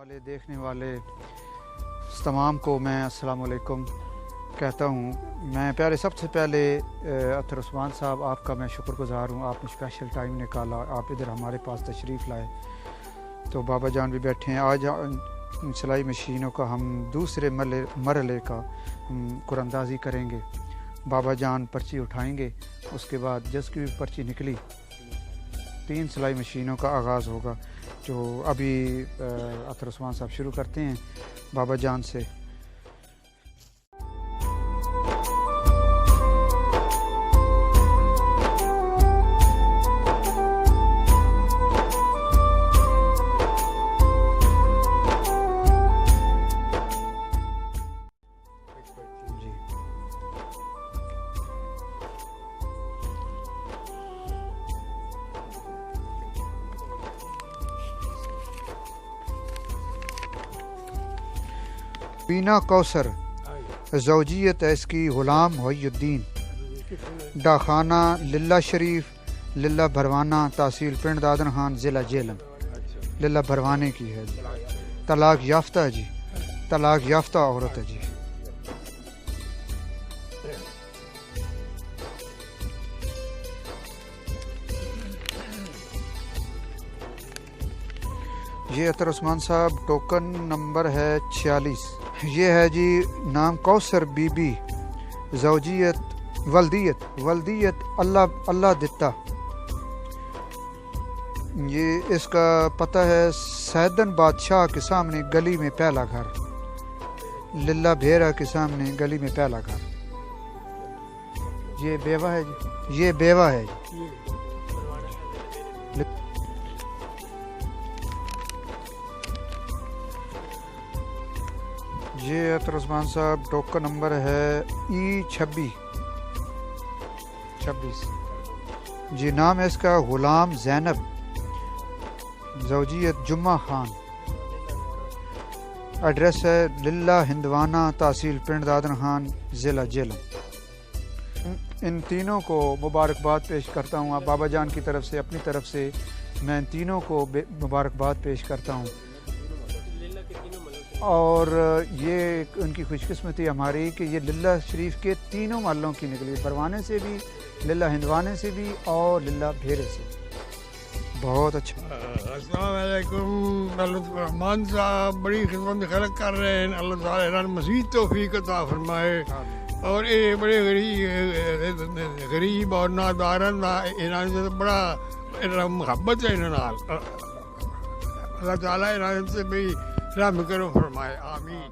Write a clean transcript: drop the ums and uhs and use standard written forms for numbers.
والے دیکھنے والے تمام کو میں السلام علیکم کہتا ہوں۔ میں سب سے پہلے اطہر عثمان صاحب آپ کا میں شکر گزار ہوں، آپ نے اسپیشل ٹائم نکالا، آپ ادھر ہمارے پاس تشریف لائے۔ تو بابا جان بھی بیٹھے ہیں، آج سلائی مشینوں کا ہم دوسرے مرحلے کا قراندازی کریں گے۔ بابا جان پرچی اٹھائیں گے، اس کے بعد جس کی بھی پرچی نکلی 3 سلائی مشینوں کا آغاز ہوگا، جو ابھی اطہر عثمان صاحب شروع کرتے ہیں بابا جان سے۔ بینا کوثر زوجیت اس کی غلام محی الدین، ڈاخانہ للہ شریف، للہ بھروانہ، تحصیل پنڈ دادن خان، ضلع جہلم۔ للہ بھروانے کی ہے جی، طلاق یافتہ ہے جی، طلاق یافتہ عورت ہے جی۔ یہ اطہر عثمان صاحب ٹوکن نمبر ہے 46۔ یہ ہے جی نام کوثر بی بی، زوجیت ولدیت اللہ دتا۔ یہ اس کا پتہ ہے سیدن بادشاہ کے سامنے گلی میں پہلا گھر، للہ بھیرا کے سامنے گلی میں پہلا گھر۔ یہ بیوہ ہے جی، یہ بیوہ ہے جی۔ یہ اطہر عثمان صاحب ٹوکن نمبر ہے E26 جی، نام ہے اس کا غلام زینب، زوجیت جمعہ خان، ایڈریس ہے للہ ہندوانہ، تحصیل پنڈ دادن خان، ضلع جہلم۔ ان تینوں کو مبارکباد پیش کرتا ہوں، بابا جان کی طرف سے، اپنی طرف سے میں ان تینوں کو مبارکباد پیش کرتا ہوں۔ اور یہ ان کی خوش قسمتی ہماری کہ یہ للہ شریف کے تینوں محلوں کی نکلی، بھروانے سے بھی، للہ ہندوانے سے بھی، اور للہ بھیرے سے۔ بہت اچھا۔ السلام علیکم۔ اللہ رحمان صاحب بڑی خدمت خلق کر رہے ہیں، اللہ تعالیٰ انہوں مزید توفیق عطا فرمائے، اور یہ بڑے غریب اور نادارن انہوں سے بڑا محبت ہے، انہوں اللہ تعالیٰ انہوں سے بھی رحم کرم فرمائے، آمین۔